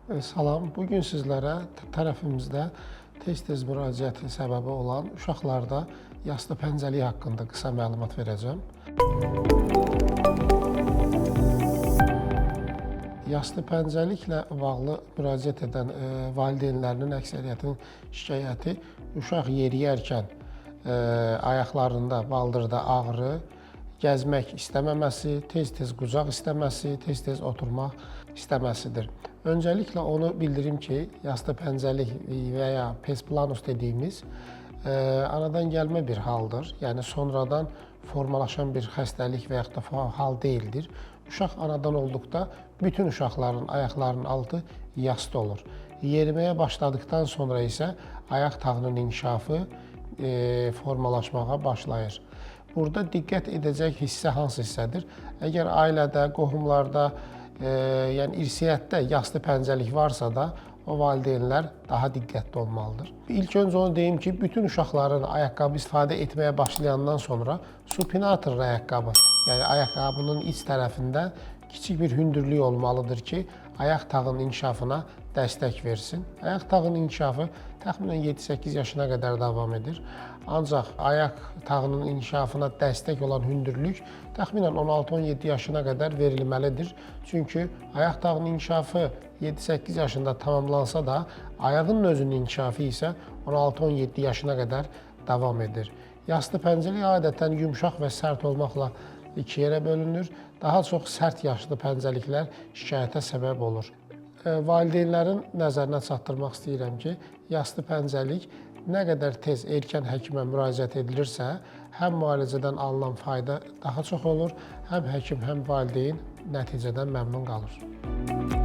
Salam, bugün sizlərə tərəfimizdə tez-tez müraciəti səbəbi olan uşaqlarda yastı pəncəlik haqqında qısa məlumat verəcəm. Yastı pəncəliklə bağlı müraciət edən valideynlərinin əksəriyyətinin şikayəti uşaq yeriyərkən ayaqlarında, baldırda ağrı, gəzmək istəməməsi, tez-tez qucaq istəməsi, tez-tez oturmaq istəməsidir. Öncəliklə onu bildirim ki, yastı pəncəlik və ya pes-planus dediyimiz anadan gəlmə bir haldır. Yəni sonradan formalaşan bir xəstəlik və yaxud da hal deyildir. Uşaq anadan olduqda bütün uşaqların ayaqlarının altı yastı olur. Yeriməyə başladıkdan sonra isə ayaq tağının inkişafı formalaşmağa başlayır. Burada diqqət edəcək hissə hansı hissədir? Əgər ailədə, qohumlarda, yəni irsiyyətdə yastı pəncəlik varsa da, o valideynlər daha diqqətli olmalıdır. İlk öncə onu deyim ki, bütün uşaqların ayaqqabı istifadə etməyə başlayandan sonra supinator ayaqqabı, yəni ayaqqabının iç tərəfində kiçik bir hündürlük olmalıdır ki, ayaq tağının inkişafına dəstək versin. Ayaq tağının inkişafı təxminən 7-8 yaşına qədər davam edir. Ancaq ayaq tağının inkişafına dəstək olan hündürlük təxminən 16-17 yaşına qədər verilməlidir. Çünki ayaq tağının inkişafı 7-8 yaşında tamamlansa da, ayağının özünün inkişafı isə 16-17 yaşına qədər davam edir. Yastı pəncəlik adətən yumşaq və sərt olmaqla iki yerə bölünür. Daha çox sərt yaşlı pəncəliklər şikayətə səbəb olur. Valideynlərin nəzərinə çatdırmaq istəyirəm ki, yastı pəncəlik nə qədər tez erkən həkimə müraciət edilirsə, həm müalicədən alınan fayda daha çox olur, həm həkim, həm valideyn nəticədən məmnun qalır.